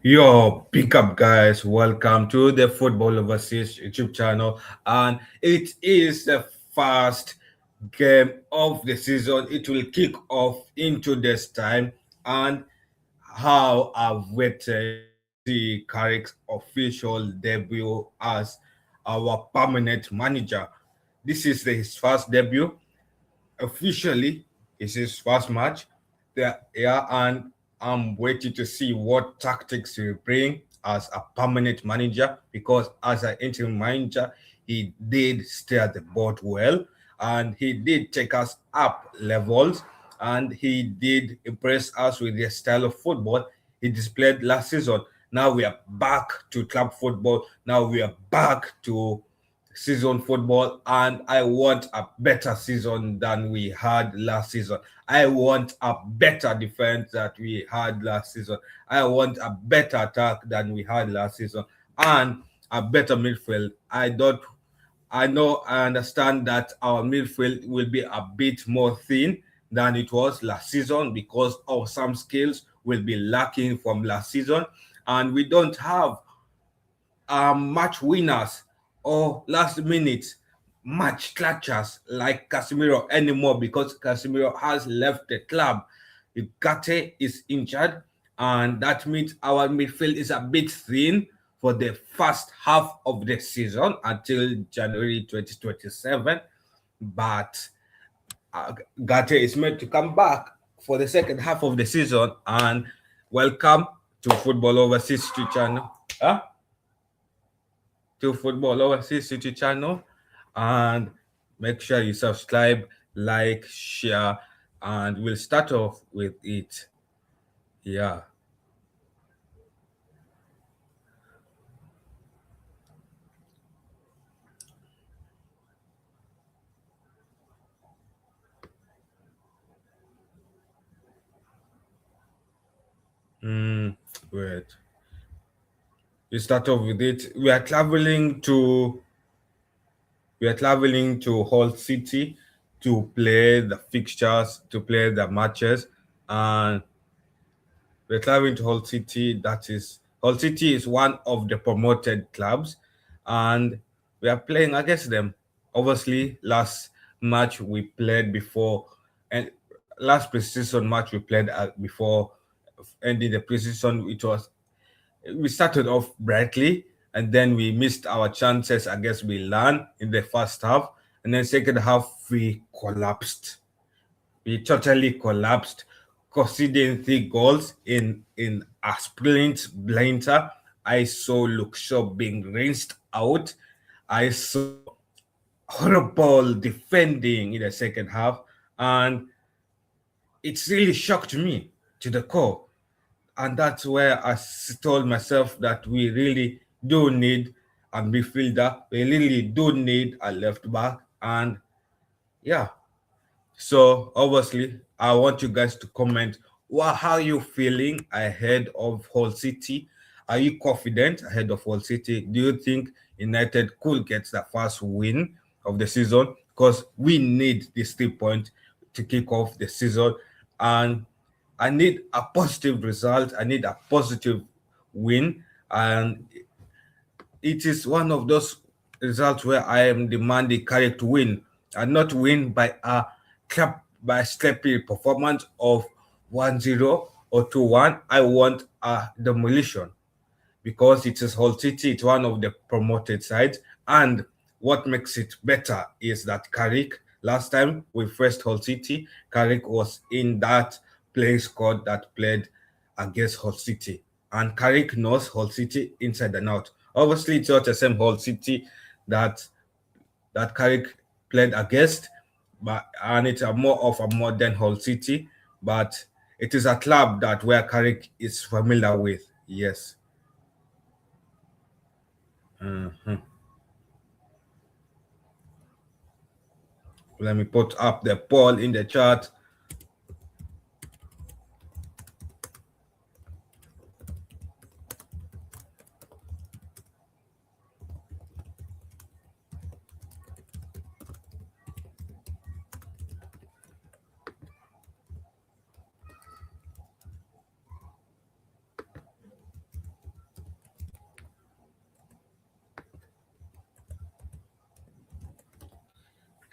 Yo, pick up guys, welcome to the Football Overseas YouTube channel. And it is the first game of the season. It will kick off into this time. And how I've waited to see Carrick's official debut as our permanent manager. This is his first debut officially. It's his first match. Yeah, and I'm waiting to see what tactics he'll bring as a permanent manager because as an interim manager, he did steer the boat well and he did take us up levels and he did impress us with the style of football he displayed last season. Now we are back to club football. Now we are back to season football, and I want a better season than we had last season. I want a better defense that we had last season. I want a better attack than we had last season, and a better midfield. I understand that our midfield will be a bit more thin than it was last season because of some skills will be lacking from last season, and we don't have match winners or last minute match clutchers like Casemiro anymore because Casemiro has left the club. Ugarte is injured, and that means our midfield is a bit thin for the first half of the season until January 2027. But Gate is meant to come back for the second half of the season. And welcome to Football Overseas YouTube channel. Huh? To Football Overseas YouTube channel, and make sure you subscribe, like, share, and we'll start off with it. Yeah. Wait. We start off with it. We are traveling to Hull City to play the fixtures, to play the matches, and we're traveling to Hull City. Hull City is one of the promoted clubs, and we are playing against them. Obviously, last match we played before, and last preseason match we played before ending the preseason, we started off brightly, and then we missed our chances. I guess we learned in the first half, and then second half we collapsed. We totally collapsed, conceding 3 goals in a sprint blinter. I saw Luke Shaw being rinsed out. I saw horrible defending in the second half, and it's really shocked me to the core. And that's where told myself that we really do need a midfielder. We really do need a left back, and yeah, so obviously, I want you guys to comment. How are you feeling ahead of Hull City? Are you confident ahead of Hull City? Do you think United could get the first win of the season? Because we need this 3 point to kick off the season, and I need a positive result. I need a positive win, and it is one of those results where I am demanding Carrick to win and not win by a steppy performance of 1-0 or 2-1. I want a demolition because it is Hull City, it's one of the promoted sides. And what makes it better is that Carrick, last time we faced Hull City, Carrick was in that playing squad that played against Hull City. And Carrick knows Hull City inside and out. Obviously, it's not the same Hull City that Carrick played against, and it's more of a modern Hull City, but it is a club that where Carrick is familiar with. Yes. Mhm. Let me put up the poll in the chat.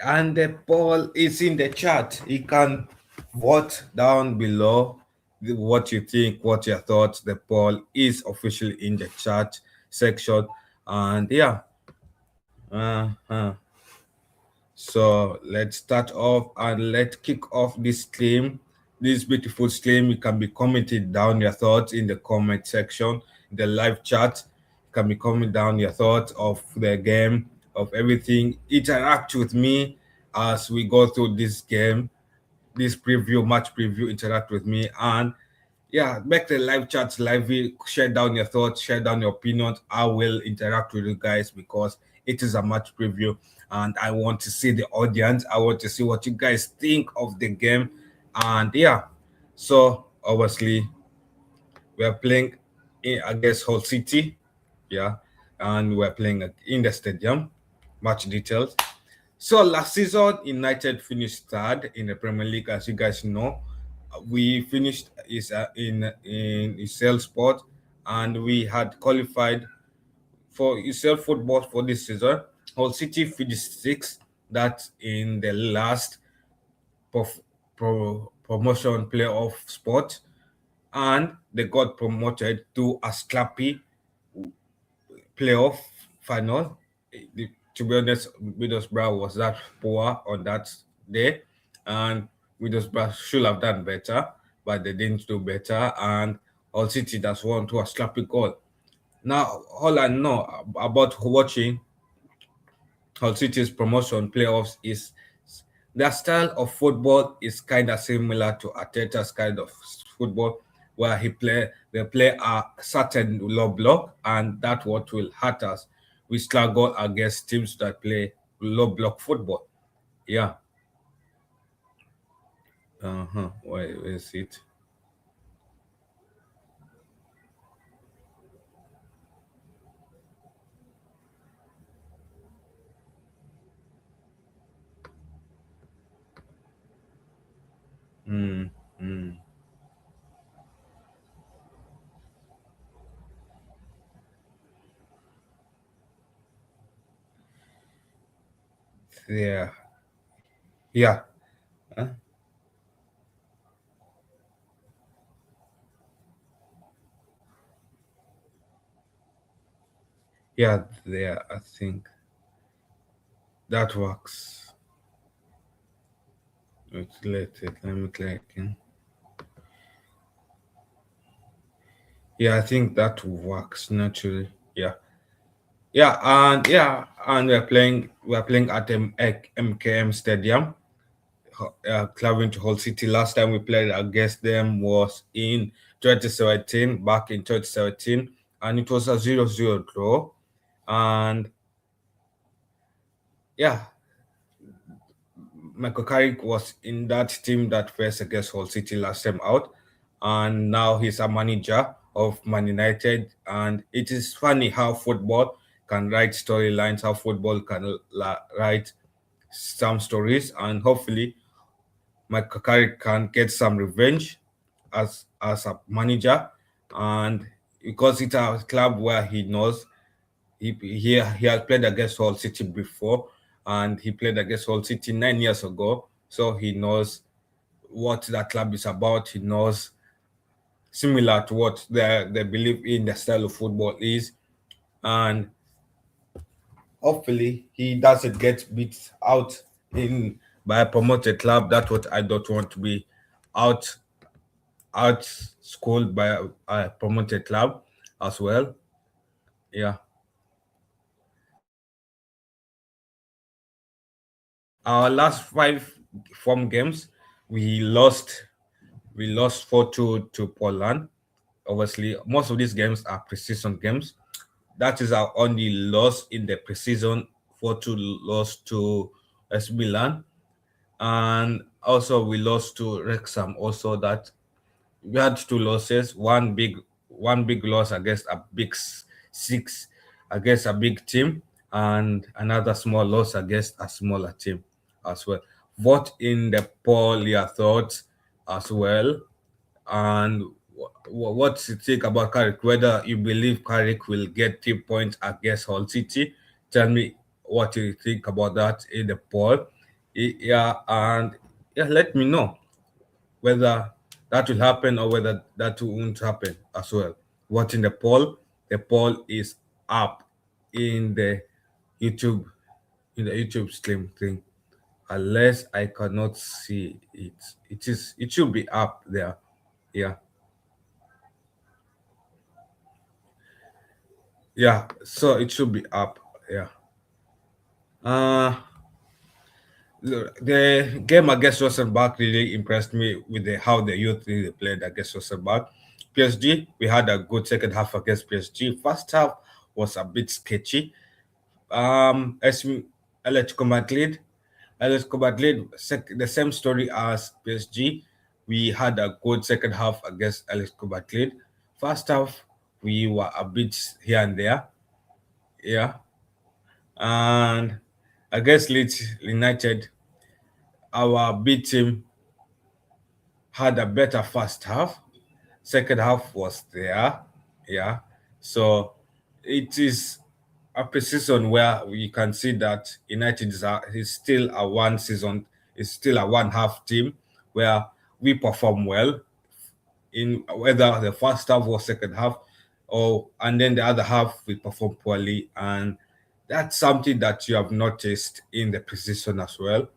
And the poll is in the chat. You can vote down below what you think, what your thoughts. The poll is officially in the chat section. And yeah, uh-huh. So let's start off and let's kick off this stream, this beautiful stream. You can be commenting down your thoughts in the comment section, the live chat. You can be commenting down your thoughts of the game, of everything. Interact with me as we go through this game, this preview, match preview. Interact with me and yeah, make the live chats lively. Share down your thoughts, share down your opinions. I will interact with you guys because it is a match preview and I want to see the audience. I want to see what you guys think of the game. And yeah, so obviously we are playing against Hull City. Yeah, and we're playing in the stadium. Match details. So last season, United finished third in the Premier League, as you guys know. We finished is in ESL sport, and we had qualified for ESL football for this season. Hull City finished sixth. That in the last promotion playoff spot, and they got promoted to a scrappy playoff final. To be honest, Middlesbrough was that poor on that day, and Middlesbrough should have done better, but they didn't do better. And All City that's won to a scrappy goal. Now, all I know about watching Hull City's promotion playoffs is their style of football is kind of similar to Arteta's kind of football, where they play a certain low block, and that what will hurt us. We struggle against teams that play low block football. Yeah. Uh-huh. Where is it? Mm, mm. Yeah. Yeah. Huh? Yeah, there. I think that works. Let me click in. Yeah, I think that works naturally. Yeah. And we're playing at MKM Stadium, traveling to Hull City. Last time we played against them was in 2017, back in 2017, and it was a 0-0 draw. And yeah, Michael Carrick was in that team that faced against Hull City last time out, and now he's a manager of Man United. And it is funny how football can write storylines, how football can write some stories, and hopefully Michael Carrick can get some revenge as a manager, and because it's a club where he knows he has played against Hull City before, and he played against Hull City 9 years ago, so he knows what that club is about. He knows similar to what they believe in the style of football is, and hopefully he doesn't get beat out in by a promoted club. That's what I don't want to be out out schooled by a promoted club as well. Yeah. Our last five form games, we lost. We lost 4-2 to Poland. Obviously, most of these games are preseason games. That is our only loss in the preseason. 4-2 loss to S Milan, and also we lost to Wrexham. Also, that we had two losses. One big loss against a six against a big team, and another small loss against a smaller team as well. Vote in the poll your thoughts as well, and what you think about Carrick. Whether you believe Carrick will get 3 points against Hull City. Tell me what you think about that in the poll. Yeah, and yeah, let me know whether that will happen or whether that won't happen as well. Watching the poll, the poll is up in the YouTube in the YouTube stream thing. Unless I cannot see it, it should be up there. Yeah, yeah. So it should be up. Yeah. Uh the game against Rosenbach really impressed me with how the youth really played against Rosenbach. PSG, we had a good second half against PSG. First half was a bit sketchy. As Atletico Madrid, the same story as PSG. We had a good second half against Atletico Madrid. First half, we were a bit here and there. Yeah. And against Leeds United, our B team had a better first half. Second half was there. Yeah. So it is a precision where we can see that United is still a one season, is still a one half team where we perform well in whether the first half or second half, or and then the other half we perform poorly. And that's something that you have noticed in the precision as well.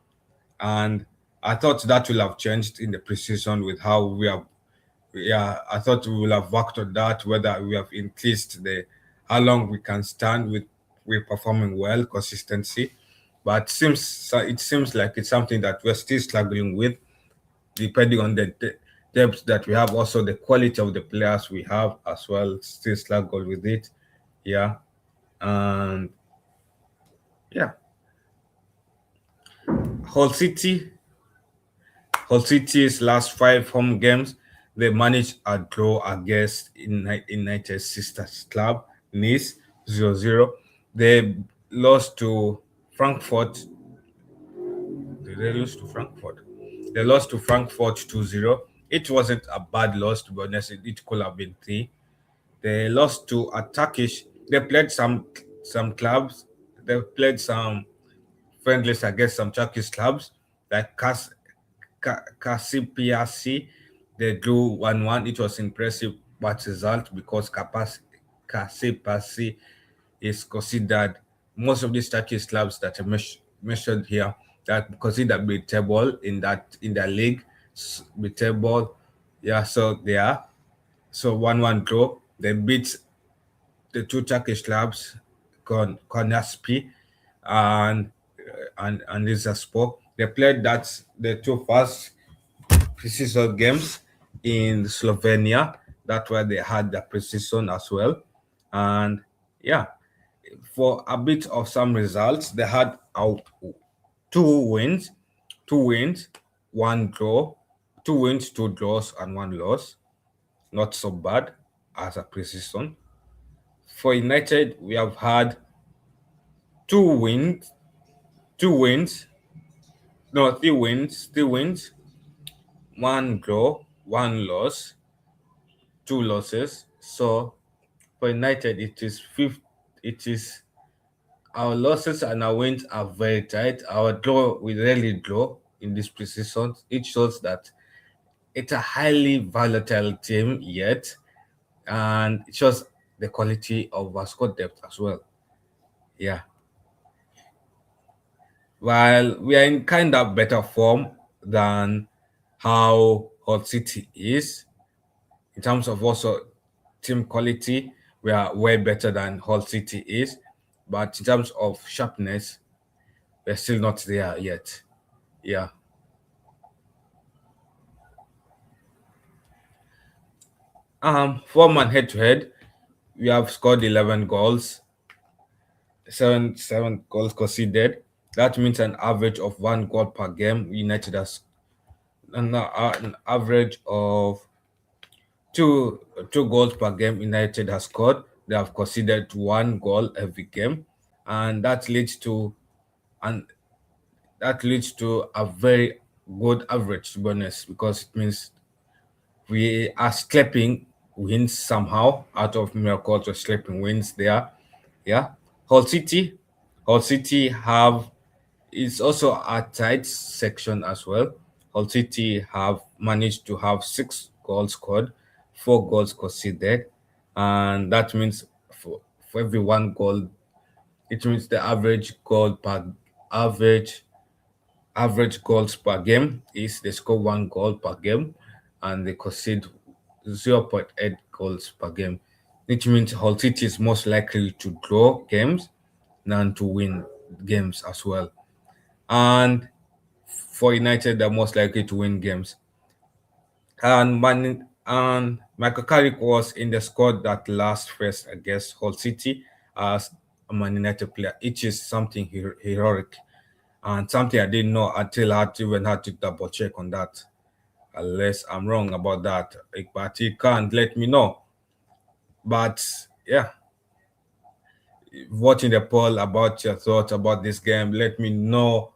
And I thought that will have changed in the precision with how we have, yeah, I thought we will have worked on that, whether we have increased the how long we can stand with performing well, consistency. But it seems like it's something that we're still struggling with, depending on the depth that we have, also the quality of the players we have as well. Still struggle with it, yeah, and yeah, Hull City Hull City's last five home games, they managed a draw against United Sisters Club, Nice 0-0. They lost to Frankfurt. Did they lose to Frankfurt? They lost to Frankfurt 2-0. It wasn't a bad loss, to be honest. It could have been three. They lost to a Turkish. They played some clubs. They played some friendlies against some Turkish clubs like Kasipiasi. They drew 1-1. It was impressive but result because Kasipasi is considered, most of these Turkish clubs that I mentioned here that considered mid-table in that league, mid-table. Yeah, so they are. So 1-1 draw. They beat the two Turkish clubs, Konaspi and and Rizespor. They played the two first precision games in Slovenia. That's where they had the precision as well. And yeah, for a bit of some results, they had out two wins, two wins, one draw, two wins, two draws, and one loss. Not so bad as a precision. For United, we have had two wins, two wins, no, three wins, one draw, one loss, two losses. So for United, it is fifth. It is our losses and our wins are very tight. Our draw, we rarely draw in this preseason. It shows that it's a highly volatile team yet, and it shows the quality of our squad depth as well. Yeah. While we are in kind of better form than how Hull City is, in terms of also team quality, we are way better than Hull City is. But in terms of sharpness, we're still not there yet. Yeah. 4-man head to head, we have scored 11 goals, seven goals conceded. That means an average of one goal per game. United has an average of two goals per game United has scored. They have conceded one goal every game, and and that leads to a very good average, to be honest, because it means we are scraping wins somehow out of miracles. We're scraping wins there. Yeah, Hull City, Hull City have It's also a tight section as well. Hull City have managed to have 6 goals scored, 4 goals conceded, and that means for every 1 goal, it means the average average goals per game is they score 1 goal per game, and they concede 0.8 goals per game, which means Hull City is most likely to draw games than to win games as well. And for United, they're most likely to win games. And Michael Carrick was in the squad that last faced against Hull City as a Man United player, which is something heroic and something I didn't know until I even had to double check on that. Unless I'm wrong about that, but he can't let me know. But yeah, watching the poll about your thoughts about this game, let me know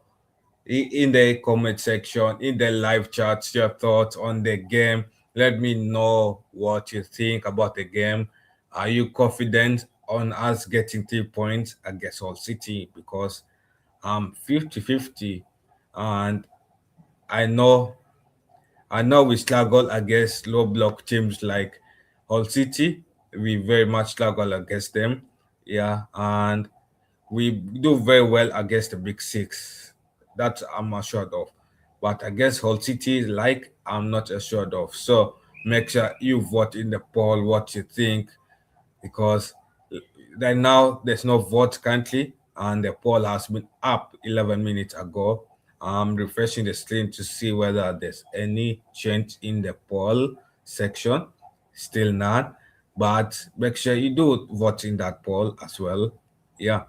in the comment section, in the live chats, your thoughts on the game. Let me know what you think about the game. Are you confident on us getting 3 points against All City? Because I'm 50-50, and I know we struggle against low block teams like Hull City. We very much struggle against them. Yeah, and we do very well against the big six. That I'm assured of. But against Hull City, like I'm not assured of. So make sure you vote in the poll what you think, because right now there's no vote currently, and the poll has been up 11 minutes ago. I'm refreshing the screen to see whether there's any change in the poll section. Still none, but make sure you do vote in that poll as well. Yeah.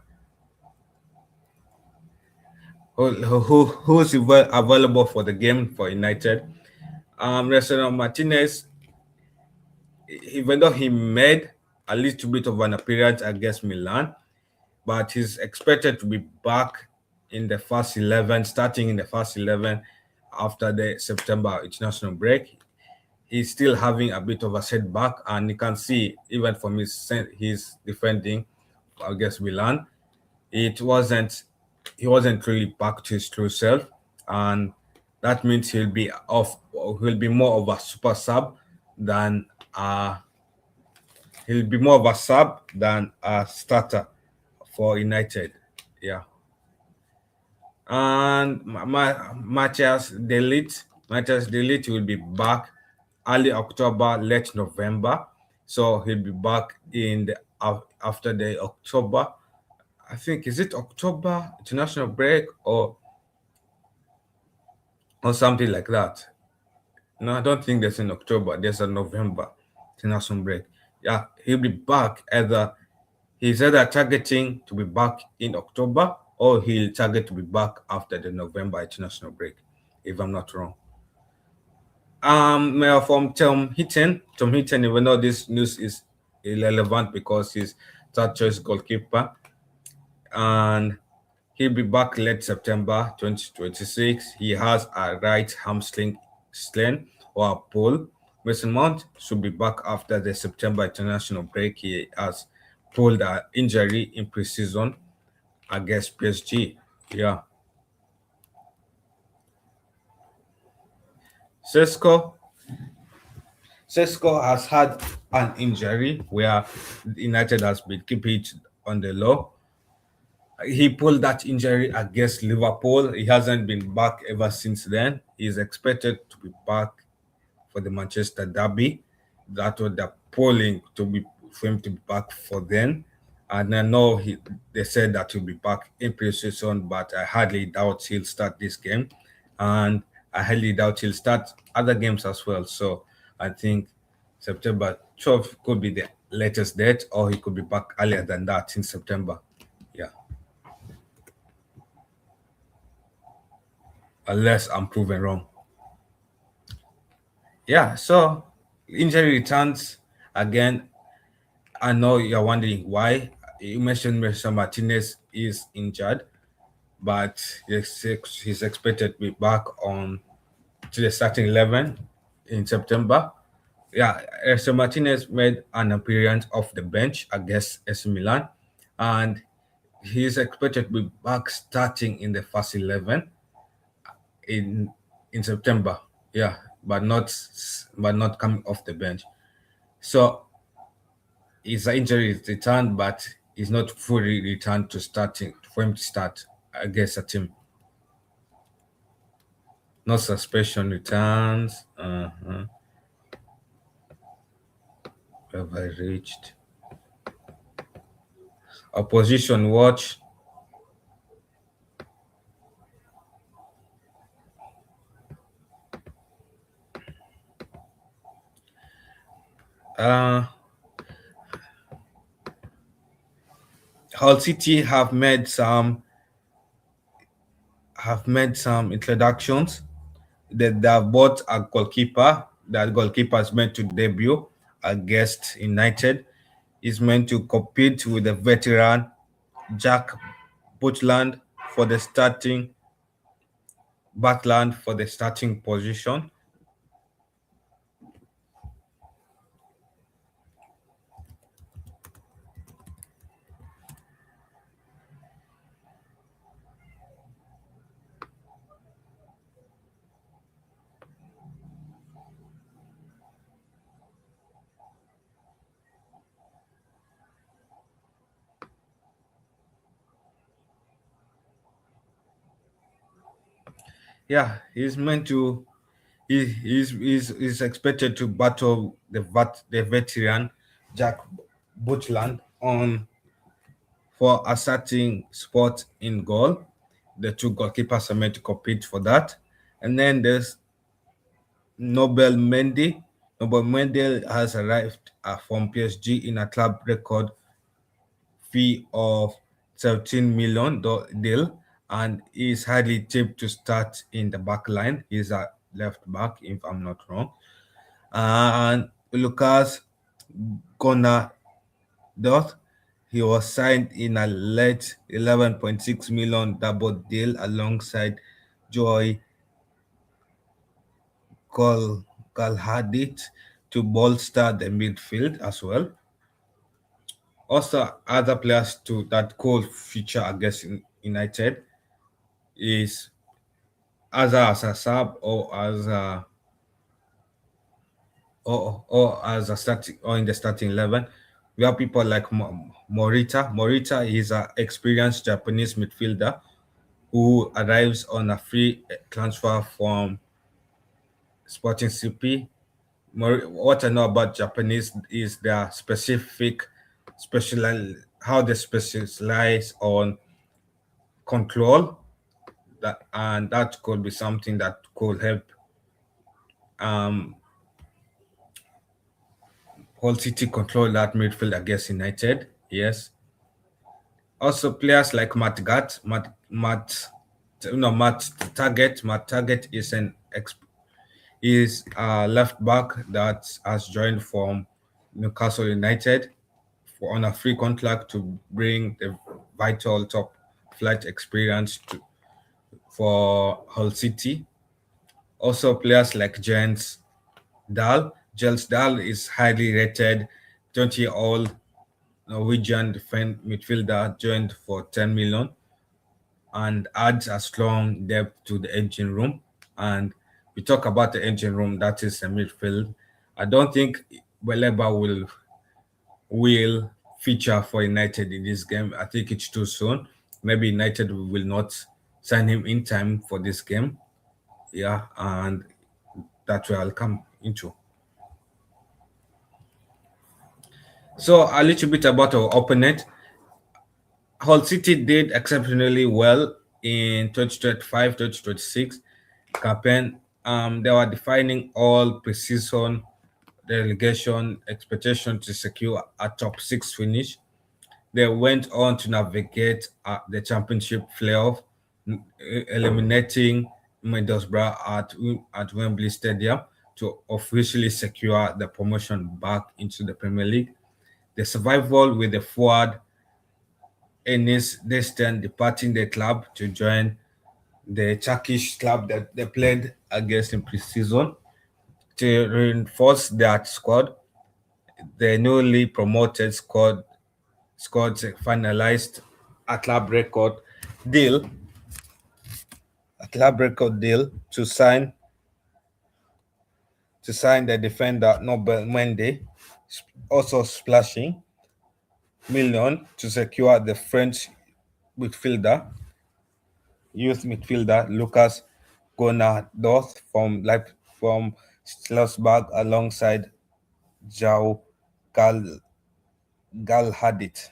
Who's available for the game for United? Renato Martinez, even though he made a little bit of an appearance against Milan, but he's expected to be back in the first 11, starting in the first 11 after the September international break. He's still having a bit of a setback, and you can see even from his defending against Milan, it wasn't he wasn't really back to his true self, and that means he'll be more of a super sub than a starter for United. Yeah. And Matthias Delete will be back early October, late November. So he'll be back in the after the October. I think, is it October international break or something like that? No, I don't think there's in October. There's a November international break. Yeah, he'll be back he's either targeting to be back in October, or he'll target to be back after the November international break, if I'm not wrong. Mail from Tom Hitton, even though this news is irrelevant because he's third choice goalkeeper, and he'll be back late September 2026. He has a right hamstring strain or a pull. Mason Mount should be back after the September international break. He has pulled an injury in preseason against PSG. Yeah. Sesko Sesko has had an injury where United has been keeping it on the low. He pulled that injury against Liverpool. He hasn't been back ever since then. He's expected to be back for the Manchester Derby. That was the polling to be for him to be back for then. And I know they said that he'll be back in pre-season, but I hardly doubt he'll start this game. And I highly doubt he'll start other games as well. So I think September 12th could be the latest date, or he could be back earlier than that in September. Yeah. Unless I'm proven wrong. Yeah, so injury returns again. I know you're wondering why. You mentioned Mr. Martinez is injured, but he's expected to be back on to the starting 11 in September. Yeah, Mr. Martinez made an appearance off the bench against AC Milan, and he is expected to be back starting in the first 11 in September. Yeah, but not coming off the bench. So his injury is returned, but he's not fully returned to starting for him to start against a team. No suspension returns. Have I reached? Opposition watch. Uh, Hull City have made some introductions. They have bought a goalkeeper. That goalkeeper is meant to debut against United. Is meant to compete with the veteran Jack Butland for the starting Butland for the starting position. Yeah, he's meant to. He's expected to battle the veteran Jack Butland on for a certain spot in goal. The two goalkeepers are meant to compete for that. And then there's Nobel Mendy. Nobel Mendy has arrived from PSG in a club record fee of 17 million deal, and is highly tipped to start in the back line. He's a left back, if I'm not wrong. And Lucas Gonadot, he was signed in a late 11.6 million double deal alongside Joy Galhadit to bolster the midfield as well. Also, other players to that could feature against United is either as a sub or as a starting or in the starting 11. We have people like Morita. Morita is an experienced Japanese midfielder who arrives on a free transfer from Sporting CP. What I know about Japanese is their how they specialize on control, and that could be something that could help um Hull City control that midfield against United. Yes. Also, players like Matt Target is a left back that has joined from Newcastle United on a free contract to bring the vital top flight experience for Hull City. Also, players like Jens Dahl is highly rated 20-year-old Norwegian midfielder joined for 10 million and adds a strong depth to the engine room. And we talk about the engine room, that is the midfield. I don't think Beleba will feature for United in this game. I think it's too soon. Maybe United will not sign him in time for this game. Yeah, and that's where I'll come into. So a little bit about our opponent. Hull City did exceptionally well in 2025-2026 campaign. They were defining all preseason relegation expectation to secure a top six finish. They went on to navigate the championship playoff, eliminating Middlesbrough at Wembley Stadium to officially secure the promotion back into the Premier League. The survival with the forward Enis Destin departing the club to join the Turkish club that they played against in pre-season to reinforce that squad. The newly promoted squad finalized a club record deal, a club record deal to sign the defender Nobel Mendy, also splashing million to secure the French midfielder, youth midfielder Lucas Gonadot from Strasbourg alongside Jao Gal Galhadit.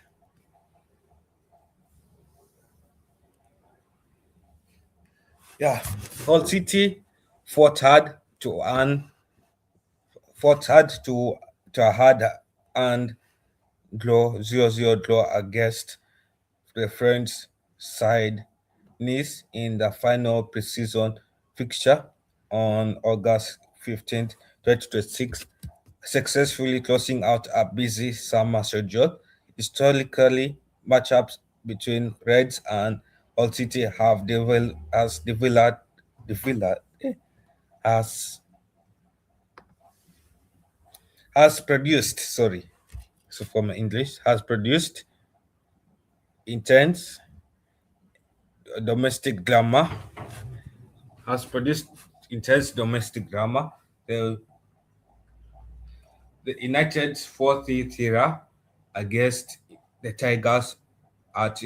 Yeah, Hull City fought hard to earn fought hard to a hard and draw 0-0 draw against the French side Nice in the final preseason fixture on August 15th, 2026, successfully closing out a busy summer schedule. Historically, matchups between Reds and Hull City have developed has has produced sorry so from English has produced intense domestic drama has produced intense domestic drama. The, the United's 4th era against the Tigers at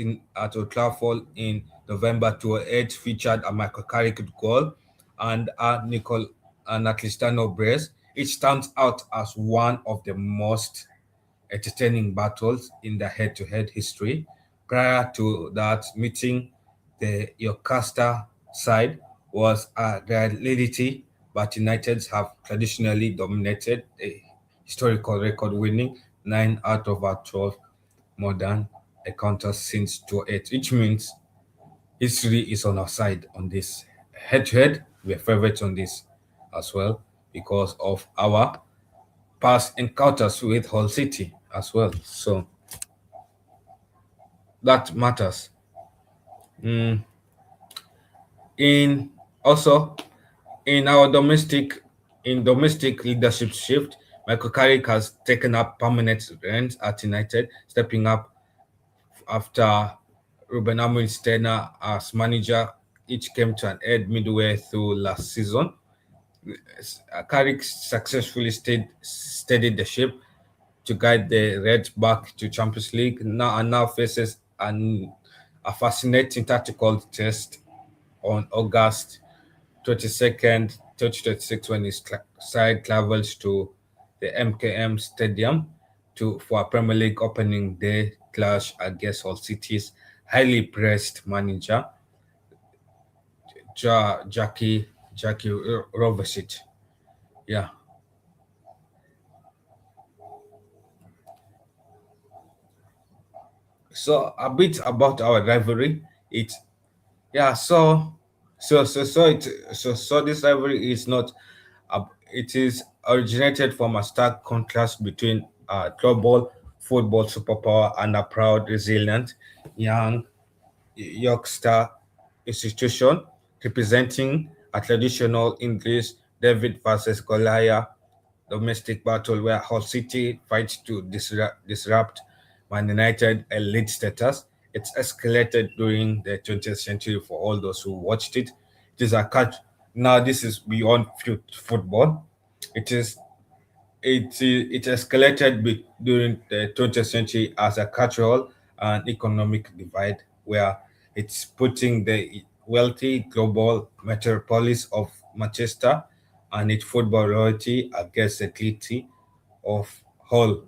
Old Trafford in November 2008 featured a Michael Carrick goal and a Cristiano brace. It stands out as one of the most entertaining battles in the head-to-head history. Prior to that meeting, the Yorkshire side was a reality, but United have traditionally dominated a historical record, winning 9 out of our 12 modern encounters since 2008, which means history is on our side on this. Head-to-head, we're favorites on this as well because of our past encounters with Hull City as well. So that matters. In also in our domestic leadership shift, Michael Carrick has taken up permanent reins at United, stepping up after Ruben Amorim's tenure as manager. Each came to an end midway through last season. Carrick successfully steadied the ship to guide the Reds back to Champions League. Now faces a fascinating tactical test on August 22nd, 2026, when his side travels to the MKM Stadium for a Premier League opening day clash against Hull City's highly praised manager Jackie Rovesic. Yeah. So a bit about our rivalry. It Yeah, so this rivalry is not, it is originated from a stark contrast between a global football superpower and a proud, resilient young Yorkshire institution representing a traditional English David versus Goliath domestic battle where Hull City fights to disrupt Man United elite status. It's escalated during the 20th century for all those who watched it. It is a cut. Now this is beyond football. It is it escalated during the 20th century as a cultural and economic divide, where it's putting the wealthy global metropolis of Manchester and its football royalty against the clique of Hull.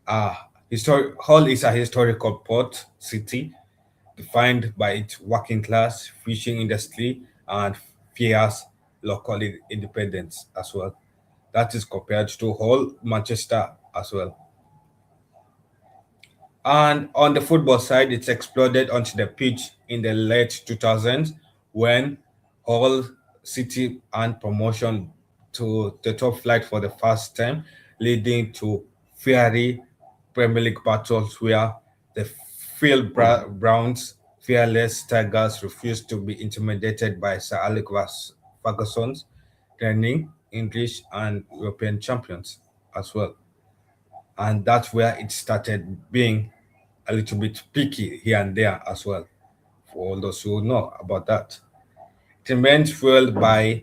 Hull is a historical port city defined by its working class, fishing industry, and fierce local independence as well. That is compared to Hull, Manchester as well. And on the football side, it's exploded onto the pitch in the late 2000s when Hull City earned promotion to the top flight for the first time, leading to fiery Premier League battles where the Phil Brown's fearless Tigers refused to be intimidated by Sir Alex Ferguson's reigning English and European champions as well. And that's where it started being a little bit picky here and there as well, for all those who know about that. It remains fueled by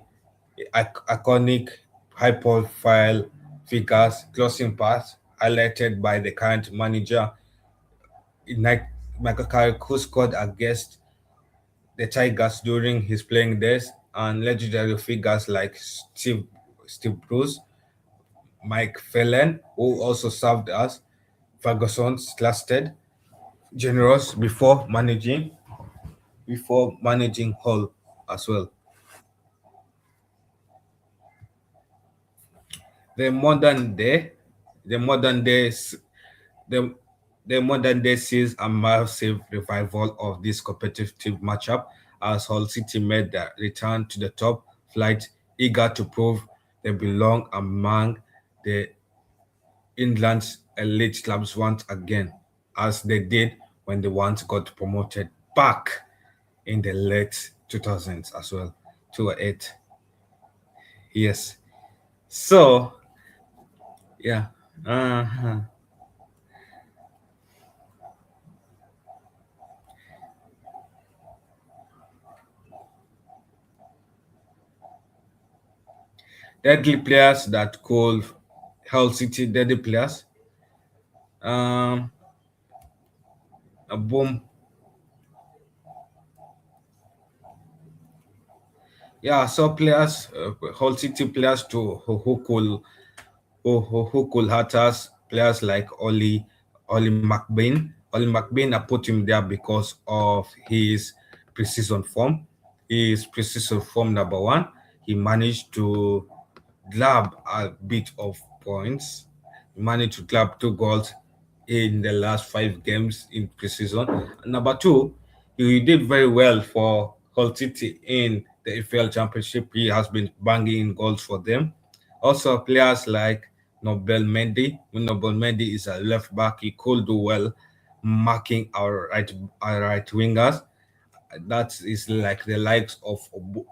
iconic, high-profile figures, closing pass highlighted by the current manager, Michael Carrick, who scored against the Tigers during his playing days, and legendary figures like Steve Bruce, Mike Phelan, who also served as Ferguson's trusted generals before managing Hull as well. The modern day, the modern days, the the modern day sees a massive revival of this competitive matchup as Hull City made their return to the top flight, eager to prove they belong among the England's elite clubs once again, as they did when they once got promoted back in the late 2000s as well, 2008. Yes. So, yeah. Uh-huh. Deadly players that could Hull City deadly players. Um, a boom. Yeah, so players, Hull City players to who could hurt us. Players like Oli McBain. Oli McBain, I put him there because of his precision form. His precision form number one. He managed to grab a bit of points. He managed to grab 2 goals in the last 5 games in preseason. Number two, he did very well for Hull City in the EFL Championship. He has been banging in goals for them. Also, players like Nobel Mendy. Nobel Mendy is a left back. He could do well marking our right wingers. That is like the likes of,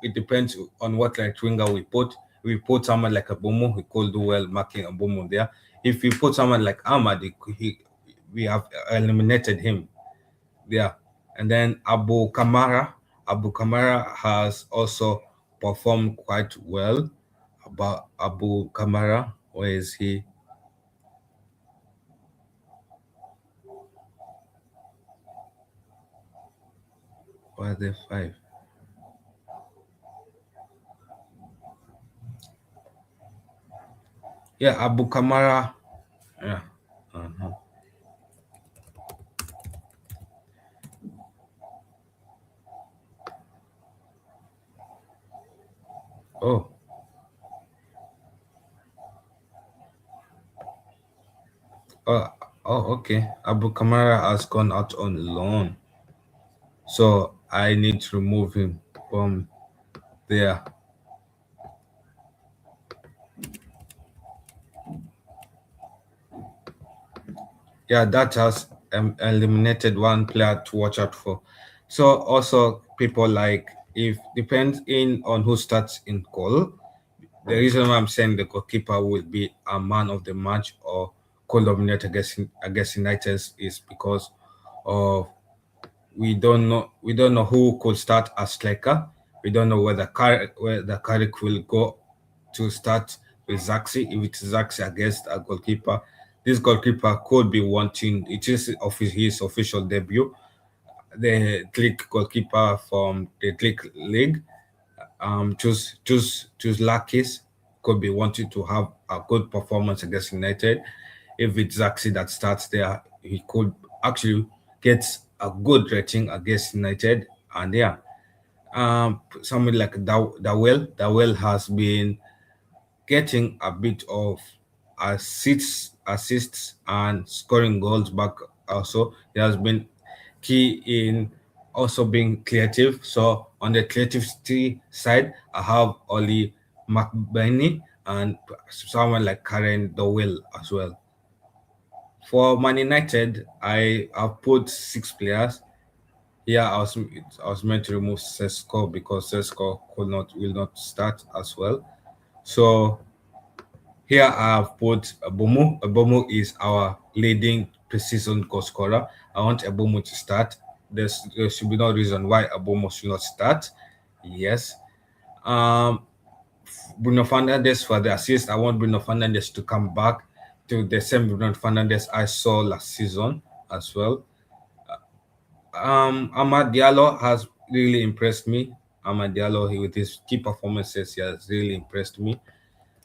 it depends on what right winger we put. We put someone like a Bomo, he could do well marking a Bomo there. If we put someone like Ahmad, we have eliminated him there. And then Abu Kamara has also performed quite well. About Abu Kamara, where is he? Where are the five? Yeah, Abu Kamara. Yeah. Uh-huh. Oh, oh, oh, okay. Abu Kamara has gone out on loan, so I need to remove him from there. Yeah, that has eliminated one player to watch out for. So also people like, if depends in on who starts in goal. The reason why I'm saying the goalkeeper will be a man of the match or co-dominate against United is because of, we don't know who could start as striker. We don't know whether Carrick will go to start with Zaxi. If it's Zaxi against a goalkeeper, this goalkeeper could be wanting, it is of his official debut, the Greek goalkeeper from the Greek league. Choose Lakis, could be wanting to have a good performance against United. If it's Zaxi that starts there, he could actually get a good rating against United. And yeah, someone like Dawell has been getting a bit of assists and scoring goals back. Also, he has been key in also being creative. So on the creativity side, I have Oli McBurney and someone like Karen Dowell as well. For Man United, I have put 6 players. Here I was meant to remove Sesko because Sesko will not start as well. So here I have put Bomo. Bomo is our leading preseason goal scorer. I want Abomo to start. There should be no reason why Abomo should not start. Yes. Um, Bruno Fernandes for the assist. I want Bruno Fernandes to come back to the same Bruno Fernandes I saw last season as well. Amad Diallo has really impressed me. Amad Diallo, with his key performances, he has really impressed me.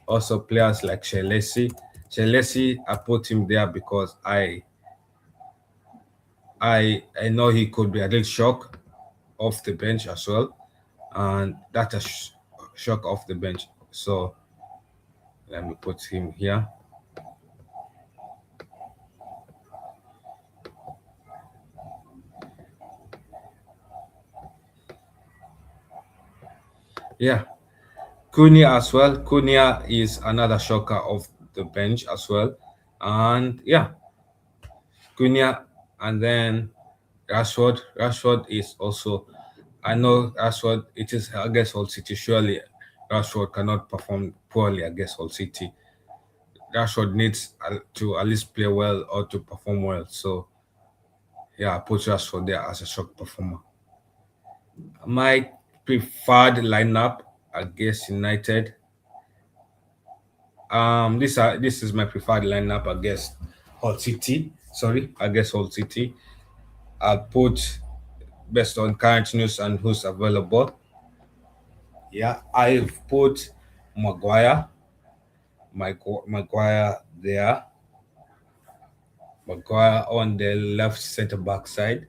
Also, players like Shelesi. Shelesi, I put him there because I know he could be a little shock off the bench as well, and that's a shock off the bench. So let me put him here. Yeah, Cunha as well. Cunha is another shocker of the bench as well, and yeah, Cunha, and then Rashford. Rashford is also. I know Rashford. It is against Hull City. Surely, Rashford cannot perform poorly against Hull City. Rashford needs to at least play well or to perform well. So, yeah, I put Rashford there as a shock performer. My preferred lineup against United. This is my preferred lineup against Hull City. Sorry, against Hull City. I'll put based on current news and who's available. Yeah, I've put Maguire, Maguire there. Maguire on the left centre back side.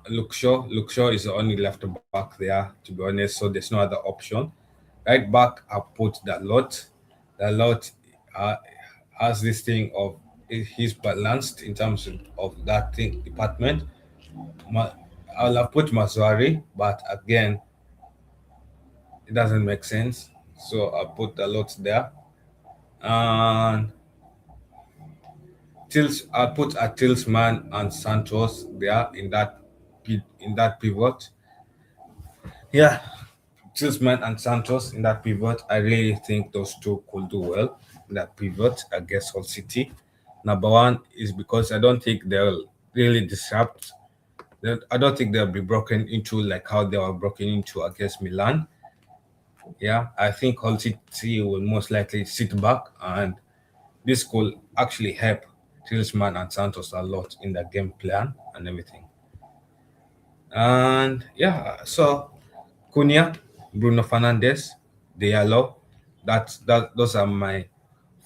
Luke Shaw is the only left back there, to be honest, so there's no other option. Right back, I put Dalot. Dalot uh, has this thing of he's balanced in terms of that thing department. Ma, I'll have put Maswari, but again, it doesn't make sense. So I put Dalot there. And I put a Tillsman and Santos there in that pivot. Yeah, Tillsman and Santos in that pivot. I really think those two could do well in that pivot against Hull City. Number one is because I don't think they'll really disrupt. I don't think they'll be broken into like how they were broken into against Milan. Yeah, I think Hull City will most likely sit back, and this could actually help Tillsman and Santos a lot in the game plan and everything. And yeah, so Cunha, Bruno Fernandes, Diallo. Those are my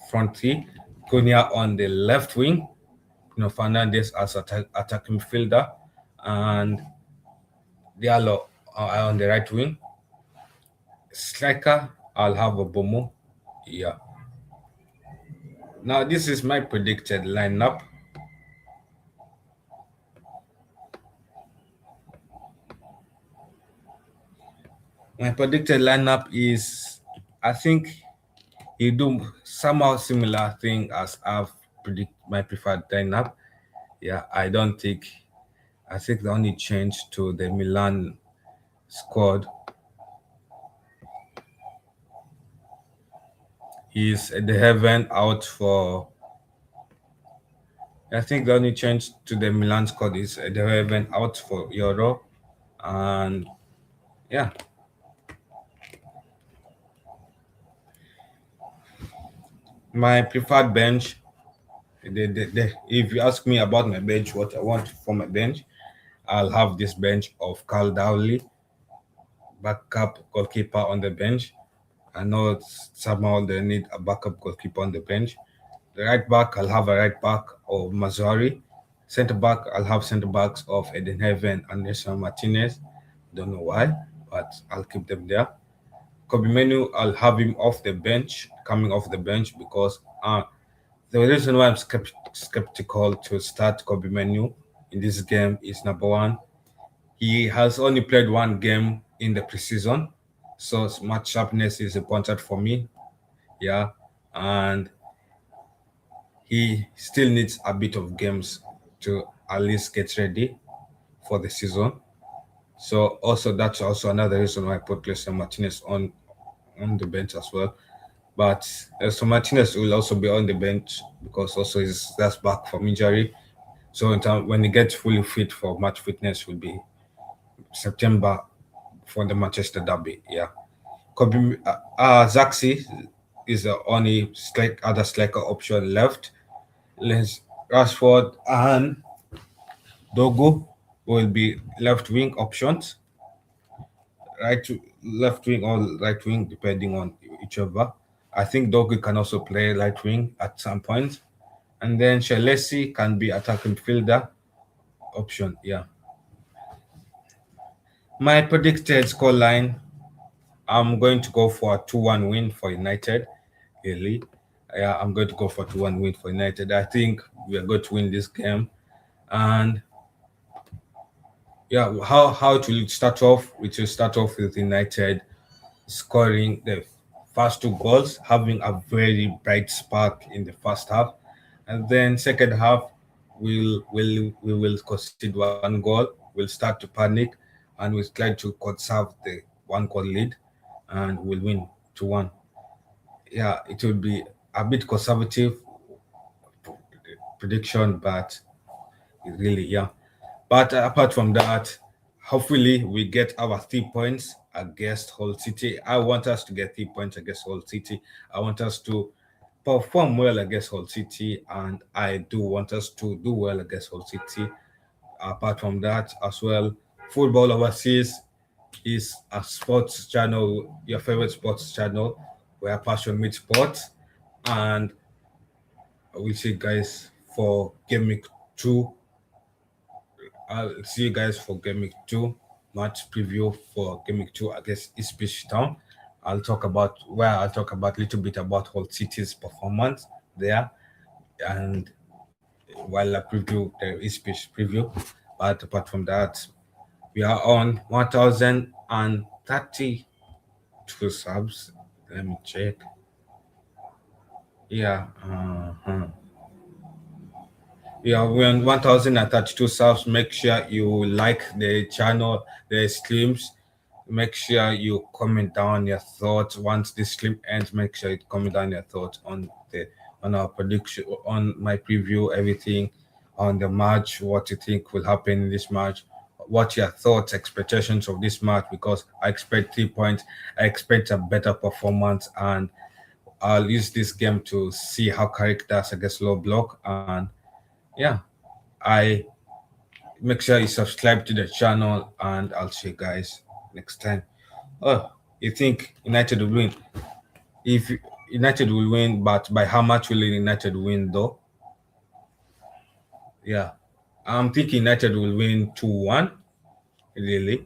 front three. Cunha on the left wing, Bruno Fernandes as attacking midfielder, and Diallo on the right wing. Striker, I'll have a Bomo. Yeah. Now this is my predicted lineup. My predicted lineup is, I think, you do somehow similar thing as I've predict my preferred lineup. Yeah, I think the only change to the Milan squad is the Heaven out for. I think the only change to the Milan squad is the Heaven out for Euro, and yeah, my preferred bench. If you ask me about my bench, what I want for my bench, I'll have this bench of Carl Dowley, backup goalkeeper on the bench. I know somehow they need a backup goalkeeper on the bench. The right back, I'll have a right back of Mazzari. Centre back, I'll have centre backs of Eden Heaven and Nelson Martinez. Don't know why, but I'll keep them there. Kobe Menu, I'll have him off the bench, coming off the bench, because the reason why I'm skeptical to start Kobe Menu in this game is number one, he has only played one game in the preseason, so match sharpness is important for me. Yeah, and he still needs a bit of games to at least get ready for the season. So also that's also another reason why I put Lesson Martinez on the bench as well. But Lesson Martinez will also be on the bench because also he's that's back from injury. So when he gets fully fit for match fitness, will be September for the Manchester derby. Yeah, Kobe Zaxi is the only other striker option left. Les Rashford and Dogo will be left wing options, left wing or right wing depending on each other. I think Dogo can also play right wing at some point, and then Shalesi can be attacking fielder option. Yeah, my predicted scoreline, I'm going to go for a 2-1 win for United. Really, yeah, I'm going to go for 2-1 win for United. I think we are going to win this game, and yeah, how to start off? We will start off with United scoring the first two goals, having a very bright spark in the first half, and then second half we will concede one goal. We'll start to panic, and we'll try to conserve the 1 goal lead, and we'll win 2-1. Yeah, it will be a bit conservative prediction, but really, yeah. But apart from that, hopefully we get our 3 points against Hull City. I want us to get 3 points against Hull City. I want us to perform well against Hull City, and I do want us to do well against Hull City. Apart from that, as well, Football Overseas is a sports channel, your favorite sports channel, where passion meets sports. And we'll see you guys for Game Week 2. I'll see you guys for Game Week 2 match preview for Game Week 2 against Ipswich Town. I'll talk about a little bit about Hull City's performance there, and while I preview the Ipswich preview. But apart from that, we are on 1,032 subs. Let me check. Yeah. Yeah, we're on 1,032 subs. Make sure you like the channel, the streams. Make sure you comment down your thoughts. Once this stream ends, make sure you comment down your thoughts on our prediction, on my preview, everything, on the match, what you think will happen in this match, what your thoughts, expectations of this match, because I expect 3 points, I expect a better performance, and I'll use this game to see how Carrick does against low block. And yeah, I make sure you subscribe to the channel, and I'll see you guys next time. Oh, you think United will win? If United will win, but by how much will United win though? Yeah, I'm thinking United will win 2-1. Really?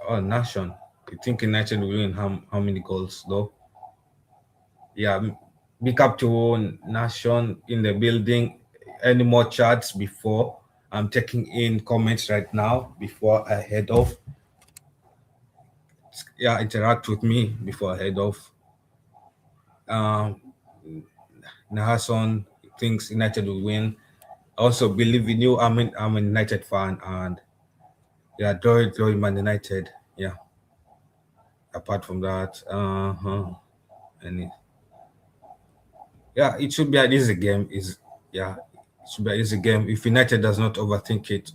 Oh, Nation. You think United will win how many goals though? Yeah, big up to Nation in the building. Any more chats before? I'm taking in comments right now before I head off. Yeah, interact with me before I head off. Um, Nahason thinks United will win. I also believe in you. I'm a United fan, and yeah, Dory Man United. Yeah. Apart from that, and yeah, it should be an easy game. It should be an easy game if United does not overthink it.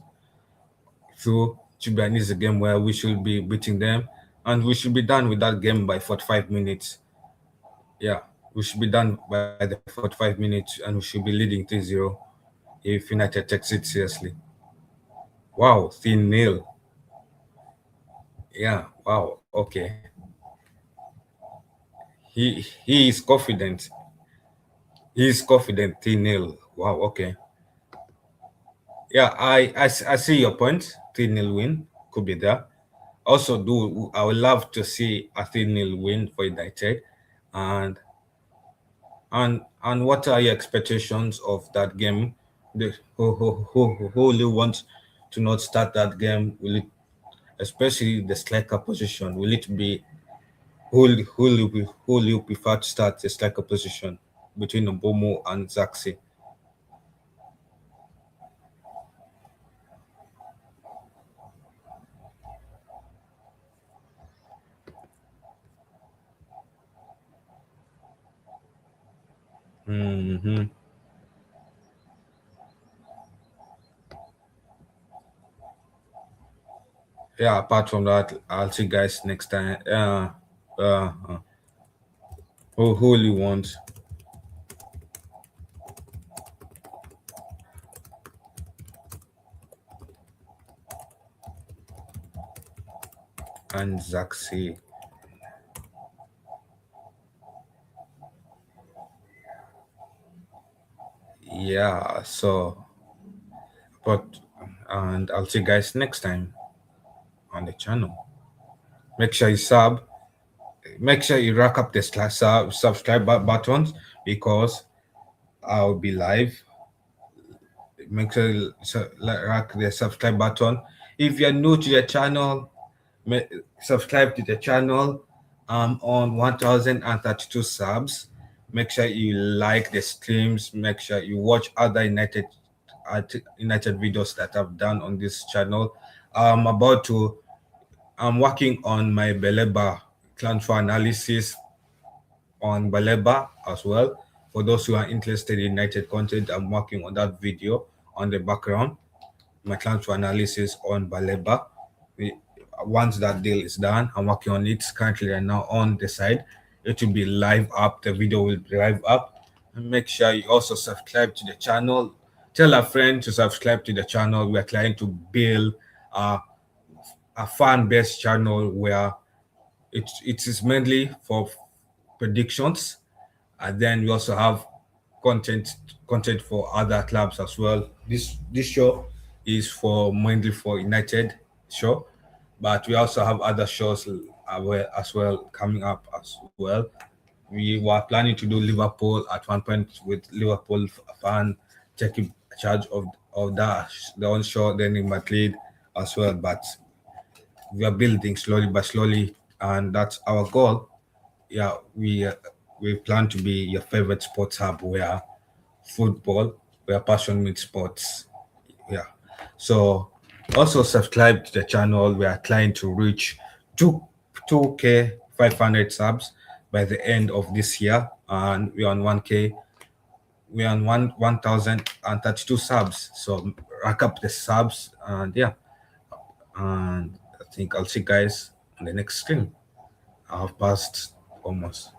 So it should be an easy game where we should be beating them, and we should be done with that game by 45 minutes. Yeah, we should be done by the 45 minutes, and we should be leading 3-0 if United takes it seriously. Wow, 3-0. Yeah, wow, okay. He is confident. He is confident 3-0. Wow, okay. Yeah, I see your point. 3-0 win could be there. Also, I would love to see a 3-0 win for United. And and what are your expectations of that game? Who will you want to not start that game? Will it, especially the striker position? Will it be who will you prefer to start the striker position between Mbomo and Zaxi? Hmm. Yeah, apart from that, I'll see you guys next time. Who will you want? And Zaxi. Yeah, so, but, and I'll see you guys next time on the channel. Make sure you make sure you rack up the subscribe buttons because I'll be live. Make sure you rack the subscribe button. If you're new to the channel, subscribe to the channel. I'm on 1032 subs. Make sure you like the streams. Make sure you watch other United videos that I've done on this channel. I'm working on my Beleba transfer analysis on Baleba as well. For those who are interested in United content, I'm working on that video on the background. My transfer analysis on Baleba. Once that deal is done, I'm working on it currently right now on the side. It will be live up. The video will be live up. And make sure you also subscribe to the channel. Tell a friend to subscribe to the channel. We're trying to build a, a fan-based channel where it is mainly for predictions, and then we also have content content for other clubs as well. This show is for mainly for United show, but we also have other shows as well coming up as well. We were planning to do Liverpool at one point with Liverpool fan taking charge of that the own show, then in Madrid as well. But we are building slowly but slowly, and that's our goal. Yeah, we plan to be your favorite sports hub where football, where passion meets sports. Yeah. So also subscribe to the channel. We are trying to reach two 2K 500 subs by the end of this year, and we're on 1K. We're on 1032 subs. So rack up the subs, and yeah, and I think I'll see you guys on the next stream. I've passed almost.